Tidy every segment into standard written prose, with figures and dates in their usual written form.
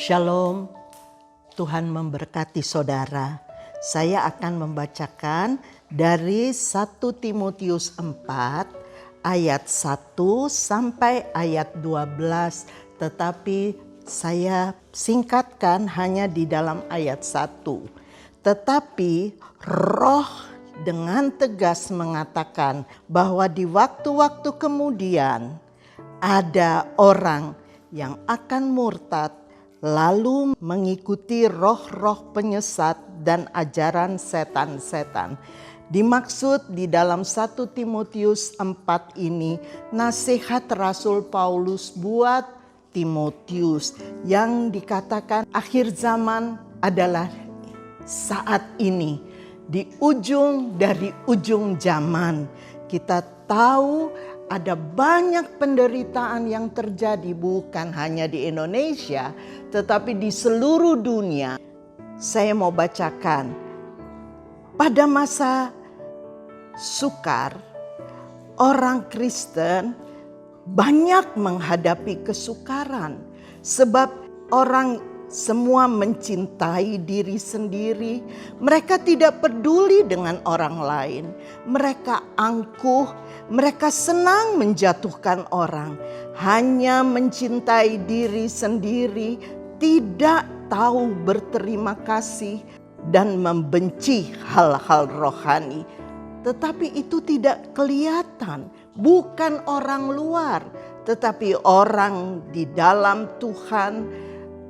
Shalom, Tuhan memberkati saudara. Saya akan membacakan dari 1 Timotius 4 ayat 1 sampai ayat 12, tetapi saya singkatkan hanya di dalam ayat 1. Tetapi Roh dengan tegas mengatakan bahwa di waktu-waktu kemudian ada orang yang akan murtad lalu mengikuti roh-roh penyesat dan ajaran setan-setan. Dimaksud di dalam 1 Timotius 4 ini nasihat Rasul Paulus buat Timotius yang dikatakan akhir zaman adalah saat ini, di ujung dari ujung zaman. Kita tahu ada banyak penderitaan yang terjadi bukan hanya di Indonesia, tetapi di seluruh dunia. Saya mau bacakan. Pada masa sukar, orang Kristen banyak menghadapi kesukaran. Sebab orang semua mencintai diri sendiri. Mereka tidak peduli dengan orang lain. Mereka angkuh, mereka senang menjatuhkan orang. Hanya mencintai diri sendiri, tidak tahu berterima kasih dan membenci hal-hal rohani. Tetapi itu tidak kelihatan, bukan orang luar, tetapi orang di dalam Tuhan.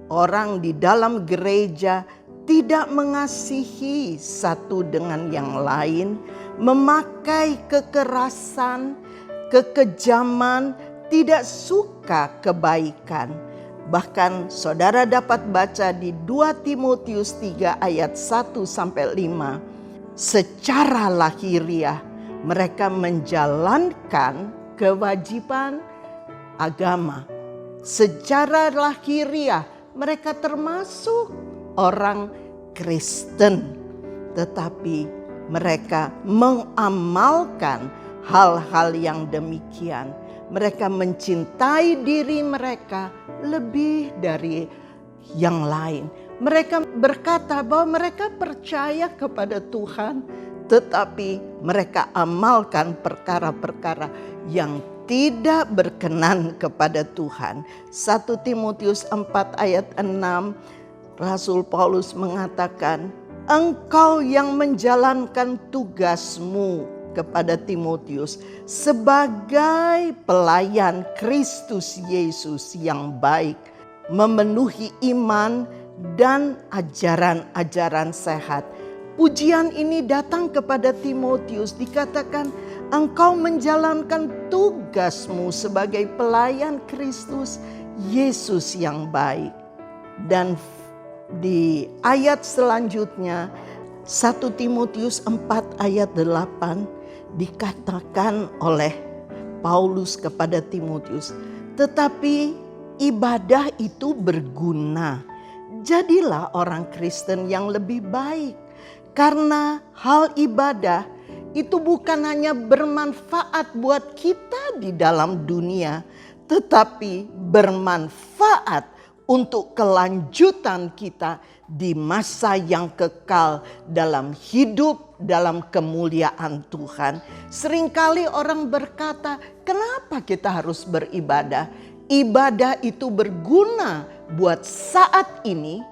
Orang di dalam gereja tidak mengasihi satu dengan yang lain, memakai kekerasan, kekejaman, tidak suka kebaikan. Bahkan saudara dapat baca di 2 Timotius 3 ayat 1-5. Secara lahiriah mereka menjalankan kewajiban agama. Secara lahiriah mereka termasuk orang Kristen, tetapi mereka mengamalkan hal-hal yang demikian. Mereka mencintai diri mereka lebih dari yang lain. Mereka berkata bahwa mereka percaya kepada Tuhan, tetapi mereka amalkan perkara-perkara yang tidak berkenan kepada Tuhan. 1 Timotius 4 ayat 6, Rasul Paulus mengatakan, engkau yang menjalankan tugasmu kepada Timotius sebagai pelayan Kristus Yesus yang baik, memenuhi iman dan ajaran-ajaran sehat. Pujian ini datang kepada Timotius, dikatakan engkau menjalankan tugasmu sebagai pelayan Kristus Yesus yang baik. Dan di ayat selanjutnya 1 Timotius 4 ayat 8 dikatakan oleh Paulus kepada Timotius, tetapi ibadah itu berguna. Jadilah orang Kristen yang lebih baik, karena hal ibadah itu bukan hanya bermanfaat buat kita di dalam dunia, tetapi bermanfaat untuk kelanjutan kita di masa yang kekal dalam hidup dalam kemuliaan Tuhan. Seringkali orang berkata, kenapa kita harus beribadah? Ibadah itu berguna buat saat ini,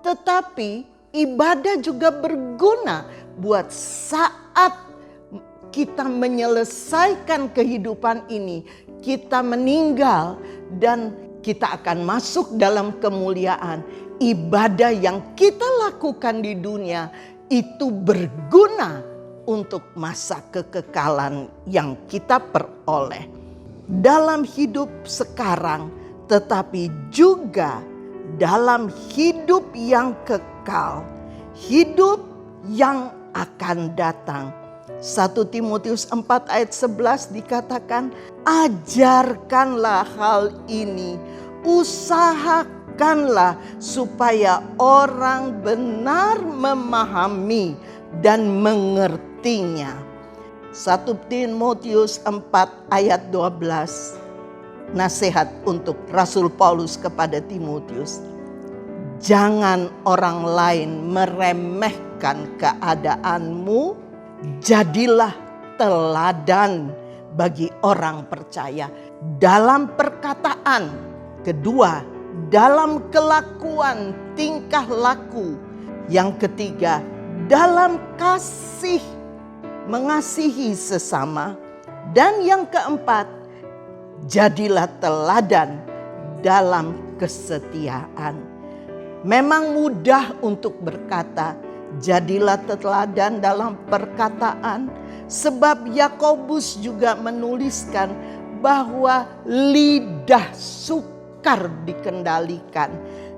tetapi ibadah juga berguna buat saat kita menyelesaikan kehidupan ini, kita meninggal dan kita akan masuk dalam kemuliaan. Ibadah yang kita lakukan di dunia itu berguna untuk masa kekekalan yang kita peroleh dalam hidup sekarang, tetapi juga dalam hidup yang kekal, hidup yang akan datang. 1 Timotius 4 ayat 11 dikatakan, ajarkanlah hal ini, usahakanlah supaya orang benar memahami dan mengertinya. 1 Timotius 4 ayat 12, nasihat untuk Rasul Paulus kepada Timotius. Jangan orang lain meremehkan keadaanmu. Jadilah teladan bagi orang percaya dalam perkataan. Kedua, dalam kelakuan, tingkah laku. Yang ketiga, dalam kasih, mengasihi sesama. Dan yang keempat, jadilah teladan dalam kesetiaan. Memang mudah untuk berkata, jadilah teladan dalam perkataan, sebab Yakobus juga menuliskan bahwa lidah sukar dikendalikan.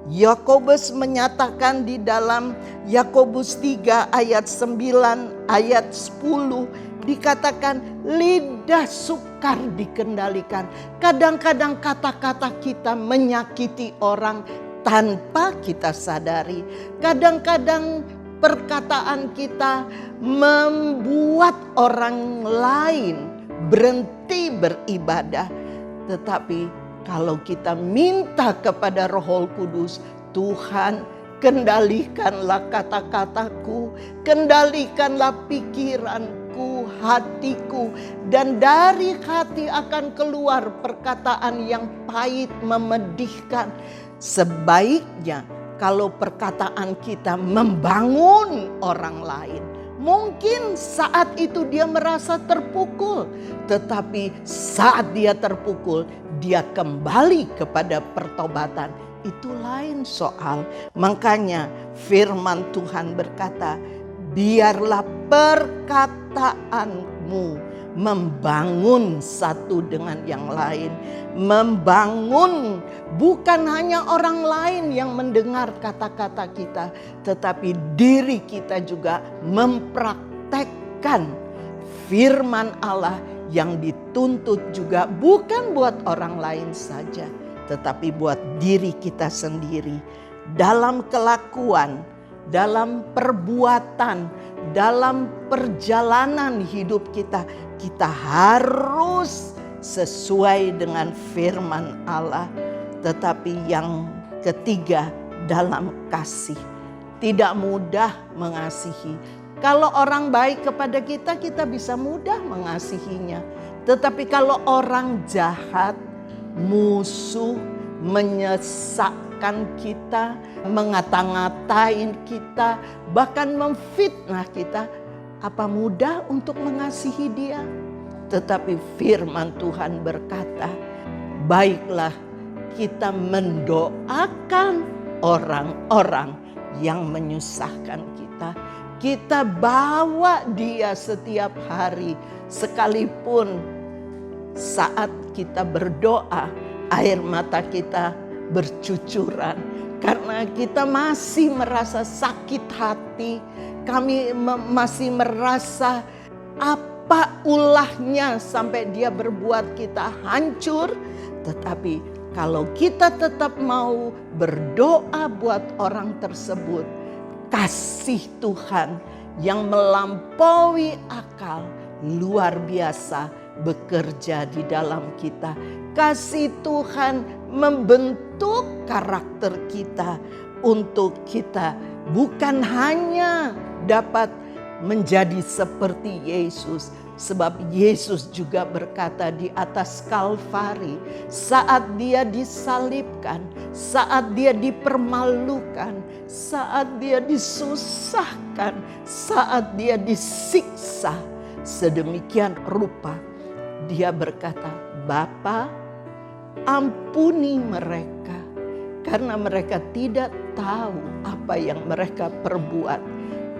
Yakobus menyatakan di dalam Yakobus 3 ayat 9 ayat 10 dikatakan lidah sukar dikendalikan. Kadang-kadang kata-kata kita menyakiti orang tanpa kita sadari. Kadang-kadang perkataan kita membuat orang lain berhenti beribadah. Tetapi kalau kita minta kepada Roh Kudus, Tuhan, kendalikanlah kata-kataku, kendalikanlah pikiranku, hatiku, dan dari hati akan keluar perkataan yang pahit memedihkan. Sebaiknya kalau perkataan kita membangun orang lain. Mungkin saat itu dia merasa terpukul, tetapi saat dia terpukul, dia kembali kepada pertobatan. Itu lain soal. Makanya firman Tuhan berkata, biarlah perkataanmu membangun satu dengan yang lain. Membangun bukan hanya orang lain yang mendengar kata-kata kita, tetapi diri kita juga mempraktekkan firman Allah yang dituntut juga bukan buat orang lain saja, tetapi buat diri kita sendiri. Dalam kelakuan, dalam perbuatan, dalam perjalanan hidup kita, kita harus sesuai dengan firman Allah. Tetapi yang ketiga, dalam kasih. Tidak mudah mengasihi. Kalau orang baik kepada kita, kita bisa mudah mengasihinya. Tetapi kalau orang jahat, musuh, menyesakkan kita, mengata-ngatain kita, bahkan memfitnah kita, apa mudah untuk mengasihi dia? Tetapi firman Tuhan berkata, baiklah kita mendoakan orang-orang yang menyusahkan kita. Kita bawa dia setiap hari, sekalipun saat kita berdoa, air mata kita bercucuran. Karena kita masih merasa sakit hati, kami masih merasa apa ulahnya sampai dia berbuat kita hancur. Tetapi kalau kita tetap mau berdoa buat orang tersebut, kasih Tuhan yang melampaui akal luar biasa bekerja di dalam kita. Kasih Tuhan membentuk karakter kita untuk kita bukan hanya dapat menjadi seperti Yesus. Sebab Yesus juga berkata di atas Kalvari, saat dia disalibkan, saat dia dipermalukan, saat dia disusahkan, saat dia disiksa, sedemikian rupa dia berkata, Bapa, ampuni mereka karena mereka tidak tahu apa yang mereka perbuat.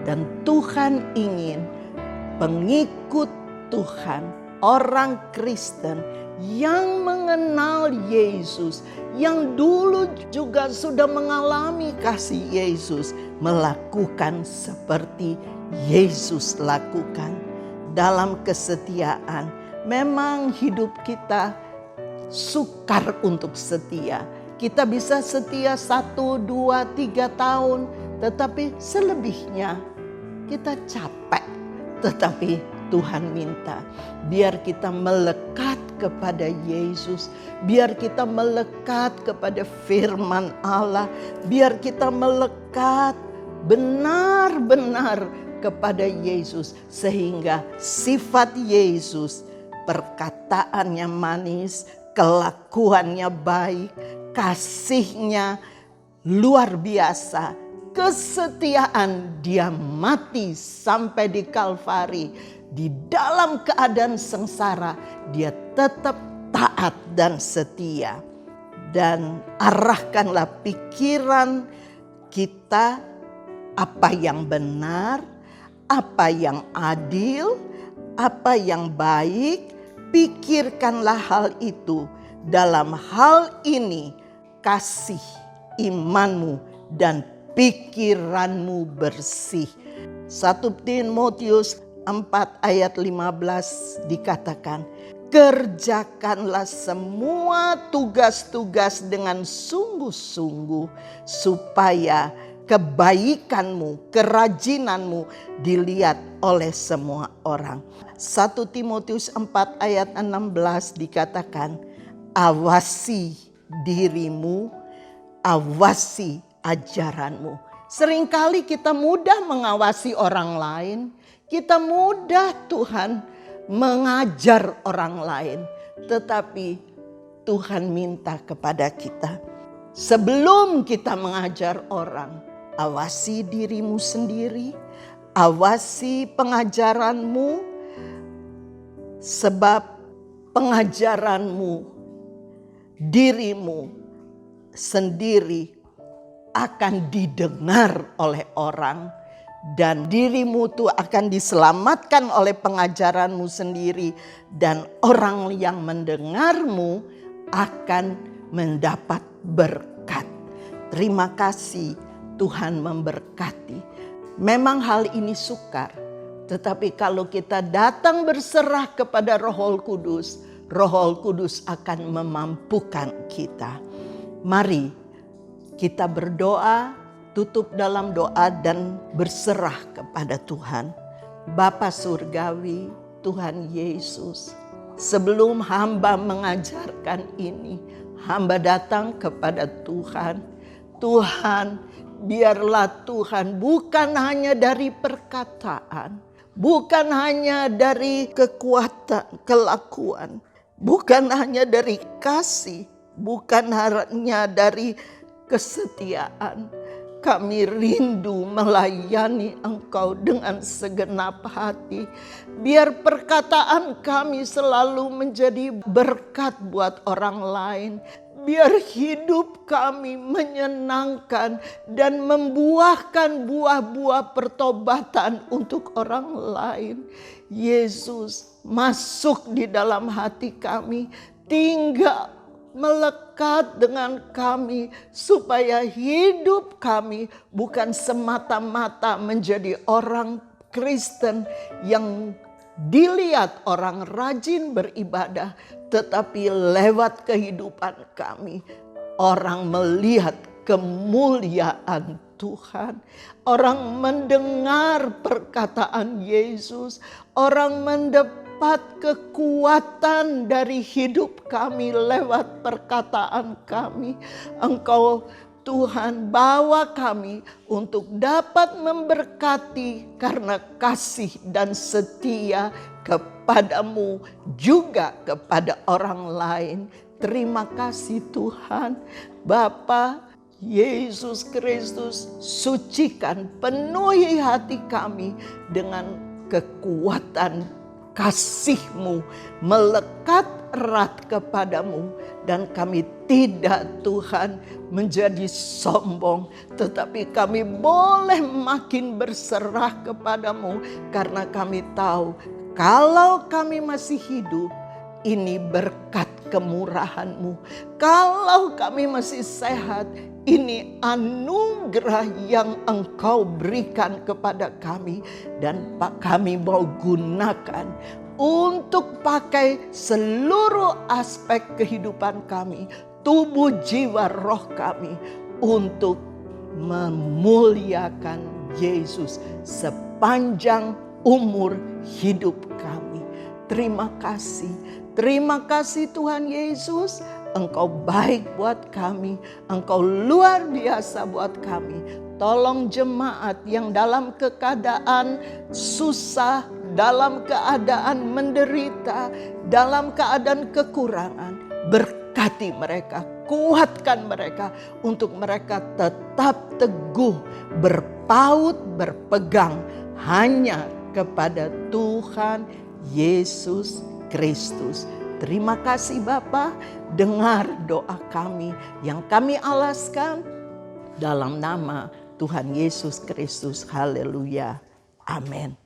Dan Tuhan ingin pengikut Tuhan, orang Kristen yang mengenal Yesus, yang dulu juga sudah mengalami kasih Yesus, melakukan seperti Yesus lakukan dalam kesetiaan. Memang hidup kita sukar untuk setia. Kita bisa setia 1, 2, 3 tahun, tetapi selebihnya kita capek. Tetapi Tuhan minta, biar kita melekat kepada Yesus, biar kita melekat kepada firman Allah, biar kita melekat benar-benar kepada Yesus, sehingga sifat Yesus, perkataannya manis, kelakuannya baik, kasihnya luar biasa, kesetiaan, dia mati sampai di Kalvari. Di dalam keadaan sengsara, dia tetap taat dan setia. Dan arahkanlah pikiran kita apa yang benar, apa yang adil, apa yang baik. Pikirkanlah hal itu. Dalam hal ini, kasih imanmu dan pikiranmu bersih. 1 Timotius 4 ayat 15 dikatakan, kerjakanlah semua tugas-tugas dengan sungguh-sungguh supaya kebaikanmu, kerajinanmu dilihat oleh semua orang. 1 Timotius 4 ayat 16 dikatakan, awasi dirimu, awasi ajaranmu. Seringkali kita mudah mengawasi orang lain, kita mudah Tuhan mengajar orang lain. Tetapi Tuhan minta kepada kita, sebelum kita mengajar orang, awasi dirimu sendiri, awasi pengajaranmu, sebab pengajaranmu, dirimu sendiri akan didengar oleh orang. Dan dirimu itu akan diselamatkan oleh pengajaranmu sendiri. Dan orang yang mendengarmu akan mendapat berkat. Terima kasih, Tuhan memberkati. Memang hal ini sukar. Tetapi kalau kita datang berserah kepada Roh Kudus akan memampukan kita. Mari kita berdoa, tutup dalam doa dan berserah kepada Tuhan. Bapa Surgawi, Tuhan Yesus, sebelum hamba mengajarkan ini, hamba datang kepada Tuhan. Tuhan, biarlah Tuhan bukan hanya dari perkataan, bukan hanya dari kekuatan, kelakuan, bukan hanya dari kasih, bukan hanya dari kesetiaan. Kami rindu melayani Engkau dengan segenap hati. Biar perkataan kami selalu menjadi berkat buat orang lain. Biar hidup kami menyenangkan dan membuahkan buah-buah pertobatan untuk orang lain. Yesus, masuk di dalam hati kami, tinggal melekat dengan kami, supaya hidup kami bukan semata-mata menjadi orang Kristen yang dilihat orang rajin beribadah, tetapi lewat kehidupan kami orang melihat kemuliaan Tuhan. Orang mendengar perkataan Yesus, orang mendapat kekuatan dari hidup kami lewat perkataan kami. Engkau Tuhan bawa kami untuk dapat memberkati karena kasih dan setia kepadamu juga kepada orang lain. Terima kasih Tuhan. Bapa Yesus Kristus, sucikan, penuhi hati kami dengan kekuatan kasih-Mu, melekat erat kepadamu. Dan kami tidak Tuhan menjadi sombong, tetapi kami boleh makin berserah kepadamu. Karena kami tahu kalau kami masih hidup, ini berkat kemurahan-Mu. Kalau kami masih sehat, ini anugerah yang Engkau berikan kepada kami. Dan kami mau gunakan untuk pakai seluruh aspek kehidupan kami, tubuh, jiwa, roh kami, untuk memuliakan Yesus sepanjang umur hidup kami. terima kasih. Terima kasih Tuhan Yesus, Engkau baik buat kami, Engkau luar biasa buat kami. Tolong jemaat yang dalam keadaan susah, dalam keadaan menderita, dalam keadaan kekurangan, berkati mereka, kuatkan mereka untuk mereka tetap teguh, berpaut, berpegang hanya kepada Tuhan Yesus Kristus. Terima kasih Bapa, dengar doa kami yang kami alaskan dalam nama Tuhan Yesus Kristus. Haleluya. Amin.